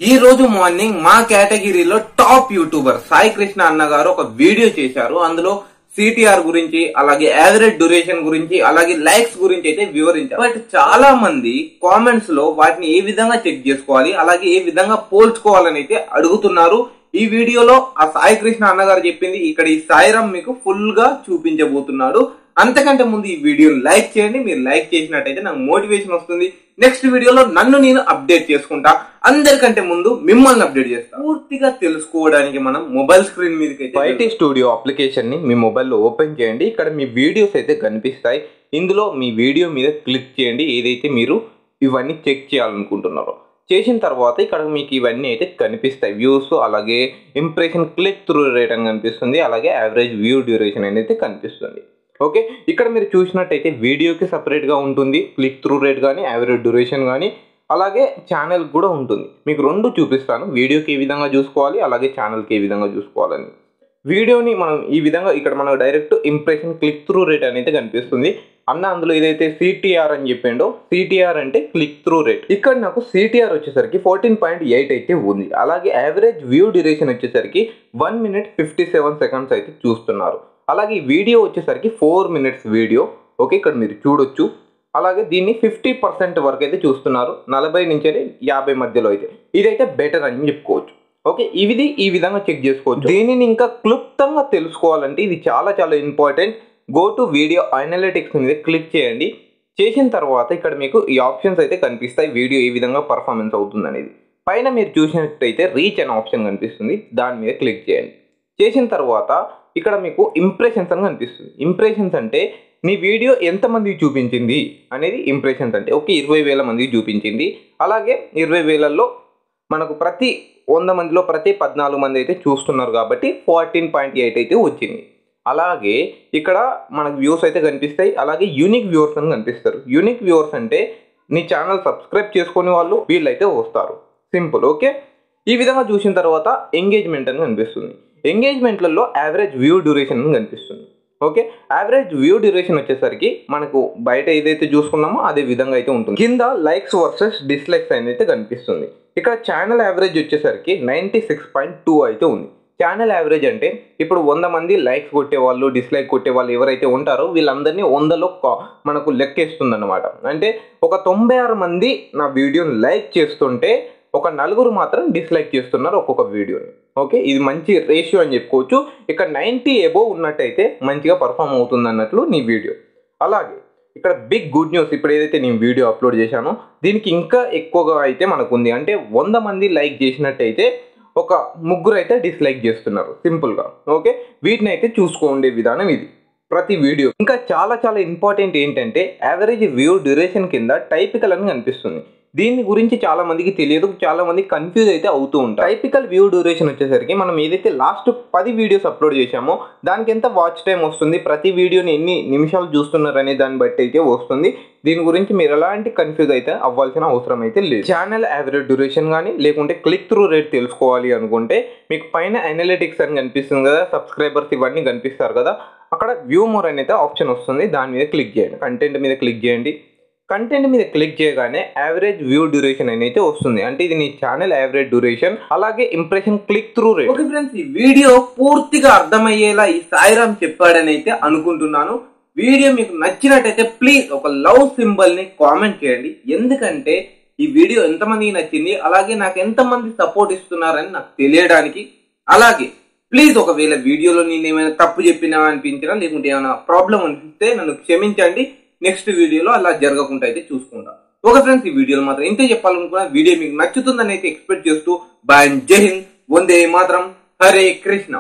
ఈ రోజు మార్నింగ్ మా కేటగిరీలో టాప్ యూట్యూబర్ సాయి కృష్ణ అన్న గారు ఒక వీడియో చేశారు. అందులో సిటిఆర్ గురించి, అలాగే యావరేజ్ డ్యూరేషన్ గురించి, అలాగే లైక్స్ గురించి అయితే వివరించారు. బట్ చాలా మంది కామెంట్స్ లో వాటిని ఏ విధంగా చెక్ చేసుకోవాలి, అలాగే ఏ విధంగా పోల్చుకోవాలని అయితే అడుగుతున్నారు. ఈ వీడియోలో ఆ సాయి కృష్ణ అన్నగారు చెప్పింది ఇక్కడ ఈ సాయిరామ్ మీకు ఫుల్ గా చూపించబోతున్నాడు. అంతకంటే ముందు ఈ వీడియోని లైక్ చేయండి. మీరు లైక్ చేసినట్టయితే నాకు మోటివేషన్ వస్తుంది. నెక్స్ట్ వీడియోలో నన్ను నేను అప్డేట్ చేసుకుంటా. అందరికంటే ముందు మిమ్మల్ని అప్డేట్ చేస్తా. పూర్తిగా తెలుసుకోవడానికి మనం మొబైల్ స్క్రీన్ మీదకి బయట స్టూడియో అప్లికేషన్ ని మీ మొబైల్లో ఓపెన్ చేయండి. ఇక్కడ మీ వీడియోస్ అయితే కనిపిస్తాయి. ఇందులో మీ వీడియో మీద క్లిక్ చేయండి. ఏదైతే మీరు ఇవన్నీ చెక్ చేయాలనుకుంటున్నారో చేసిన తర్వాత ఇక్కడ మీకు ఇవన్నీ అయితే కనిపిస్తాయి. వ్యూస్, అలాగే ఇంప్రెషన్, క్లిక్ త్రూ రేట్ అని కనిపిస్తుంది, అలాగే యావరేజ్ వ్యూ డ్యూరేషన్ అనేది కనిపిస్తుంది. ఓకే, ఇక్కడ మీరు చూసినట్టయితే వీడియోకి సపరేట్గా ఉంటుంది, క్లిక్ త్రూ రేట్ కానీ యావరేజ్ డ్యూరేషన్ కానీ, అలాగే ఛానల్ కూడా ఉంటుంది. మీకు రెండు చూపిస్తాను, వీడియోకి ఏ విధంగా చూసుకోవాలి, అలాగే ఛానల్కి ఏ విధంగా చూసుకోవాలని. వీడియోని మనం ఈ విధంగా ఇక్కడ మనకు direct impression, click through rate అనేది కనిపిస్తుంది. అన్న అందులో ఏదైతే సిటిఆర్ అని చెప్పిండో, సిటిఆర్ అంటే క్లిక్ త్రూ రేట్. ఇక్కడ నాకు సిటిఆర్ వచ్చేసరికి 14.8 అయితే ఉంది. అలాగే యావరేజ్ వ్యూ డ్యూరేషన్ వచ్చేసరికి 1 minute 57 seconds అయితే చూస్తున్నారు. అలాగే ఈ వీడియో వచ్చేసరికి 4 minutes వీడియో. ఓకే, ఇక్కడ మీరు చూడొచ్చు. అలాగే దీన్ని 50% వరకు అయితే చూస్తున్నారు, 40 నుంచి 50 మధ్యలో అయితే. ఇదైతే బెటర్ అని చెప్పుకోవచ్చు. ఓకే, ఇది ఈ విధంగా చెక్ చేసుకోవచ్చు. దీనిని ఇంకా క్లుప్తంగా తెలుసుకోవాలంటే ఇది చాలా చాలా important. Go to video analytics మీద క్లిక్ చేయండి. చేసిన తర్వాత ఇక్కడ మీకు ఈ ఆప్షన్స్ అయితే కనిపిస్తాయి, వీడియో ఏ విధంగా పర్ఫార్మెన్స్ అవుతుంది అనేది. పైన మీరు చూసినట్టయితే రీచ్ అనే ఆప్షన్ కనిపిస్తుంది, దాని మీద క్లిక్ చేయండి. చేసిన తర్వాత ఇక్కడ మీకు ఇంప్రెషన్స్ అని కనిపిస్తుంది. ఇంప్రెషన్స్ అంటే నీ వీడియో ఎంతమందికి చూపించింది అనేది ఇంప్రెషన్స్ అంటే. ఓకే, 20,000 మందికి చూపించింది. అలాగే 20,000లో మనకు ప్రతి 100 మందిలో ప్రతి 14 మంది అయితే చూస్తున్నారు కాబట్టి 14.8 అయితే వచ్చింది. అలాగే ఇక్కడ మనకు వ్యూస్ అయితే కనిపిస్తాయి, అలాగే యూనిక్ వ్యూవర్స్ అని కనిపిస్తారు. యూనిక్ వ్యూవర్స్ అంటే నీ ఛానల్ సబ్స్క్రైబ్ చేసుకునే వాళ్ళు వీళ్ళైతే వస్తారు. సింపుల్. ఓకే, ఈ విధంగా చూసిన తర్వాత ఎంగేజ్మెంట్ అని కనిపిస్తుంది. ఎంగేజ్మెంట్లలో యావరేజ్ వ్యూ డ్యూరేషన్ అని కనిపిస్తుంది. ఓకే, యావరేజ్ వ్యూ డ్యూరేషన్ వచ్చేసరికి మనకు బయట ఏదైతే చూసుకున్నామో అదే విధంగా అయితే ఉంటుంది. కింద లైక్స్ వర్సెస్ డిస్లైక్స్ అయితే కనిపిస్తుంది. ఇక్కడ ఛానల్ యావరేజ్ వచ్చేసరికి 96.2 అయితే ఉంది. ఛానల్ యావరేజ్ అంటే ఇప్పుడు 100 మంది లైక్స్ కొట్టేవాళ్ళు, డిస్లైక్ కొట్టేవాళ్ళు ఎవరైతే ఉంటారో వీళ్ళందరినీ 100లో మనకు లెక్కేస్తుంది అనమాట. అంటే ఒక 96 మంది నా వీడియోని లైక్ చేస్తుంటే ఒక 4 మాత్రం డిస్లైక్ చేస్తున్నారు ఒక్కొక్క వీడియోని. ఓకే, ఇది మంచి రేషియో అని చెప్పుకోవచ్చు. ఇక్కడ 90 అబోవ్ ఉన్నట్టయితే మంచిగా పర్ఫామ్ అవుతుంది అన్నట్లు నీ వీడియో. అలాగే ఇక్కడ బిగ్ గుడ్ న్యూస్, ఇప్పుడు ఏదైతే నేను వీడియో అప్లోడ్ చేశానో దీనికి ఇంకా ఎక్కువగా అయితే మనకు ఉంది. అంటే 100 మంది లైక్ చేసినట్టయితే ఒక 3 అయితే డిస్లైక్ చేస్తున్నారు సింపుల్గా. ఓకే, వీటిని అయితే చూసుకోండే విధానం ఇది ప్రతి వీడియో. ఇంకా చాలా చాలా ఇంపార్టెంట్ ఏంటంటే యావరేజ్ వ్యూ డ్యూరేషన్ కింద టైపికల్ అని కనిపిస్తుంది. దీని గురించి చాలా మందికి తెలియదు, చాలా మంది కన్ఫ్యూజ్ అయితే అవుతూ ఉంటారు. టైపికల్ వ్యూ డ్యూరేషన్ వచ్చేసరికి మనం ఏదైతే లాస్ట్ 10 వీడియోస్ అప్లోడ్ చేశామో దానికి ఎంత వాచ్ టైం వస్తుంది, ప్రతి వీడియోని ఎన్ని నిమిషాలు చూస్తున్నారు అనే దాన్ని బట్టి అయితే వస్తుంది. దీని గురించి మీరు ఎలాంటి కన్ఫ్యూజ్ అయితే అవ్వాల్సిన అవసరం అయితే లేదు. ఛానల్ యావరేజ్ డ్యూరేషన్ కానీ లేకుంటే క్లిక్ త్రూ రేట్ తెలుసుకోవాలి అనుకుంటే మీకు పైన అనలిటిక్స్ అని కనిపిస్తుంది కదా, సబ్స్క్రైబర్స్ ఇవన్నీ కనిపిస్తారు కదా, అక్కడ వ్యూ మోర్ అనేది ఆప్షన్ వస్తుంది, దాని మీద క్లిక్ చేయండి. కంటెంట్ మీద క్లిక్ చేయండి. కంటెంట్ మీద క్లిక్ చేయగానే యావరేజ్ వ్యూ డ్యూరేషన్ అనేది వస్తుంది. అంటే ఇది నీ ఛానల్ యావరేజ్ డ్యూరేషన్, అలాగే impression, click through rate. Okay friends, ఈ వీడియో పూర్తిగా అర్థమయ్యేలా ఈ సాయిరామ్ చెప్పాడని అయితే అనుకుంటున్నాను. వీడియో మీకు నచ్చినట్టయితే ప్లీజ్ ఒక లవ్ సింబల్ ని కామెంట్ చేయండి. ఎందుకంటే ఈ వీడియో ఎంతమందికి నచ్చింది, అలాగే నాకు ఎంతమంది సపోర్ట్ ఇస్తున్నారని నాకు తెలియడానికి. అలాగే ప్లీజ్ ఒకవేళ వీడియోలో నేను ఏమైనా తప్పు చెప్పినా అనిపించినా, లేకుంటే ఏమైనా ప్రాబ్లం అనిపిస్తే నన్ను క్షమించండి. నెక్స్ట్ వీడియోలో అలా జరగకుండా అయితే చూసుకుంటా. ఓకే ఫ్రెండ్స్, ఈ వీడియోలో మాత్రం ఇంతే చెప్పాలనుకున్నా. వీడియో మీకు నచ్చుతుందని అయితే ఎక్స్పెక్ట్ చేస్తూ బాయ్, జై హింద్, వందే మాతరం, హరే కృష్ణ.